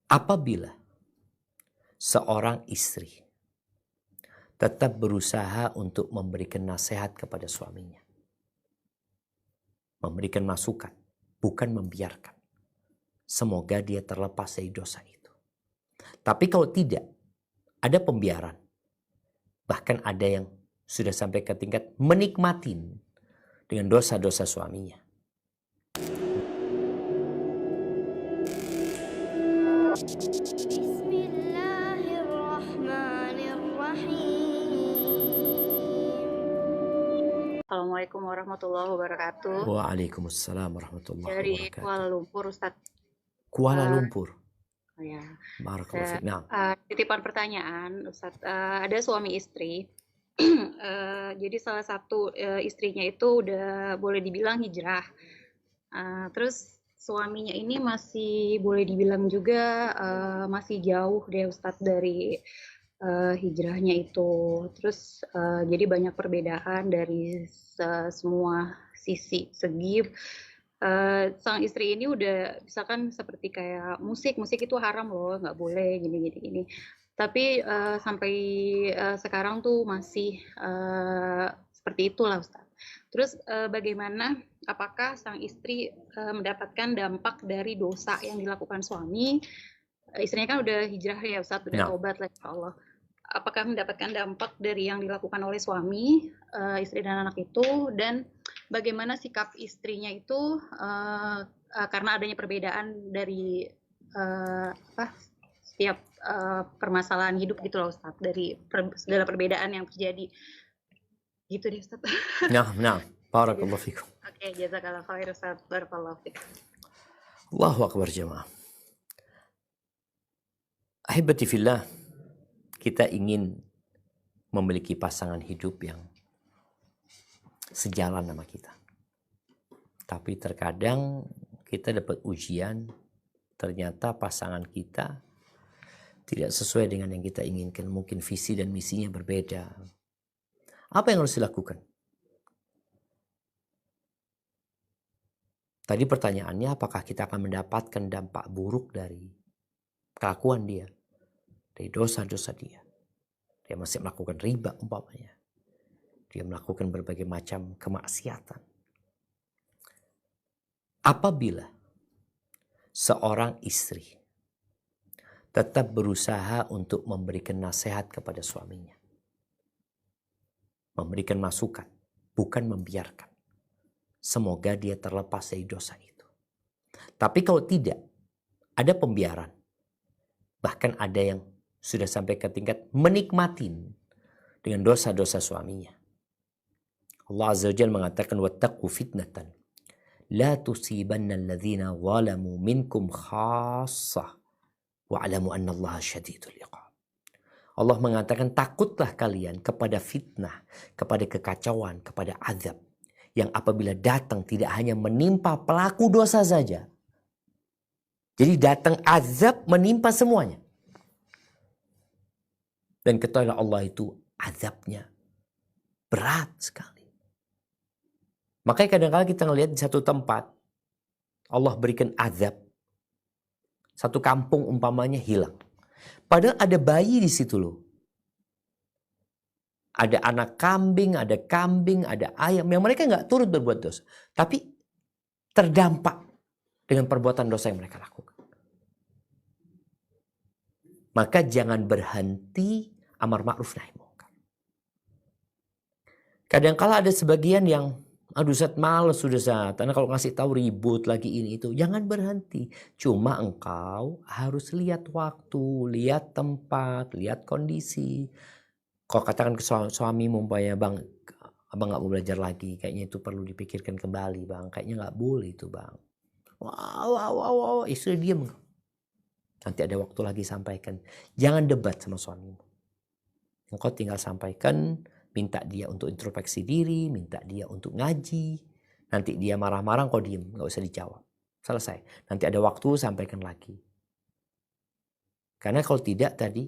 Apabila seorang istri tetap berusaha untuk memberikan nasihat kepada suaminya, memberikan masukan, bukan membiarkan, semoga dia terlepas dari dosa itu. Tapi kalau tidak, ada pembiaran, bahkan ada yang sudah sampai ke tingkat menikmatin dengan dosa-dosa suaminya. Assalamualaikum warahmatullahi wabarakatuh. Waalaikumsalam warahmatullahi Dari wabarakatuh. Kuala Lumpur, Ustadz. Kuala Lumpur. Oh ya. Barakallahu fiik. Nah, Titipan pertanyaan, Ustadz. Ada suami istri. Jadi salah satu istrinya itu udah boleh dibilang hijrah. Terus suaminya ini masih boleh dibilang juga masih jauh deh, Ustadz, dari hijrahnya itu. Terus jadi banyak perbedaan dari semua segi. Sang istri ini udah misalkan seperti kayak musik itu haram loh, nggak boleh gini. Tapi sampai sekarang tuh masih seperti itulah, Ustaz. Terus bagaimana, apakah sang istri mendapatkan dampak dari dosa yang dilakukan suami? Istrinya kan udah hijrah ya, Ustaz, udah tobat lah, insya Allah. Apakah mendapatkan dampak dari yang dilakukan oleh suami, istri dan anak itu, dan bagaimana sikap istrinya itu karena adanya perbedaan dari setiap permasalahan hidup gitu loh, Ustaz, dari segala perbedaan yang terjadi. Gitu deh, Ustaz. nah, barakallahu fikum. Oke, jazakallah khair, Ustaz. Barakallahu fikum. Allahu akbar jemaah. Ahibati fillah, kita ingin memiliki pasangan hidup yang sejalan sama kita. Tapi terkadang kita dapat ujian, ternyata pasangan kita tidak sesuai dengan yang kita inginkan. Mungkin visi dan misinya berbeda. Apa yang harus dilakukan? Tadi pertanyaannya, apakah kita akan mendapatkan dampak buruk dari kelakuan dia, dari dosa-dosa dia? Dia masih melakukan riba umpamanya. Dia melakukan berbagai macam kemaksiatan. Apabila seorang istri tetap berusaha untuk memberikan nasihat kepada suaminya, memberikan masukan, bukan membiarkan, semoga dia terlepas dari dosa itu. Tapi kalau tidak, ada pembiaran, bahkan ada yang sudah sampai ke tingkat menikmatin dengan dosa-dosa suaminya. Allah Azza wa Jalla mengatakan, wattaqu fitnatan la tusibanna alladhina zalamu minkum khassah wa'lamu anna Allah syadidul iqab. Allah mengatakan, takutlah kalian kepada fitnah, kepada kekacauan, kepada azab yang apabila datang tidak hanya menimpa pelaku dosa saja. Jadi datang azab menimpa semuanya. Dan ketahuilah Allah itu azabnya berat sekali. Makanya kadang-kadang kita ngelihat di satu tempat Allah berikan azab. Satu kampung umpamanya hilang. Padahal ada bayi di situ loh. Ada anak kambing, ada ayam yang mereka nggak turut berbuat dosa. Tapi terdampak dengan perbuatan dosa yang mereka lakukan. Maka jangan berhenti amar ma'ruf nahi munkar. Kadang-kala ada sebagian yang, aduh Ustaz males sudah Ustaz, karena kalau ngasih tahu ribut lagi ini itu. Jangan berhenti. Cuma engkau harus lihat waktu, lihat tempat, lihat kondisi. Kalau katakan ke suami umpamanya, bang, abang nggak mau belajar lagi, kayaknya itu perlu dipikirkan kembali bang, kayaknya nggak boleh itu bang. Wow, istri diam. Nanti ada waktu lagi sampaikan. Jangan debat sama suamimu. Engkau tinggal sampaikan, minta dia untuk introspeksi diri, minta dia untuk ngaji. Nanti dia marah-marah, kau diem, nggak usah dijawab. Selesai. Nanti ada waktu, sampaikan lagi. Karena kalau tidak tadi,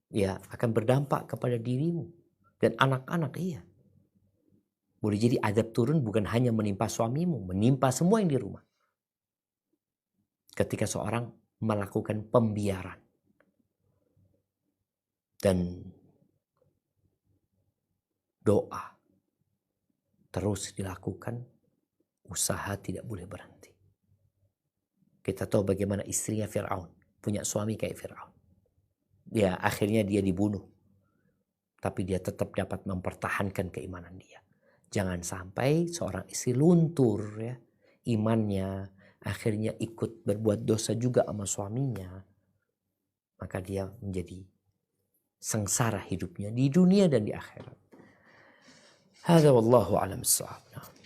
ya akan berdampak kepada dirimu dan anak-anak. Iya. Boleh jadi azab turun bukan hanya menimpa suamimu, menimpa semua yang di rumah. Ketika seorang melakukan pembiaran. Dan doa terus dilakukan, usaha tidak boleh berhenti. Kita tahu bagaimana istrinya Fir'aun, punya suami kayak Fir'aun. Akhirnya dia dibunuh, tapi dia tetap dapat mempertahankan keimanan dia. Jangan sampai seorang istri luntur ya imannya, akhirnya ikut berbuat dosa juga sama suaminya, maka dia menjadi sengsara hidupnya di dunia dan di akhirat. Hadza wallahu a'lam bissawab.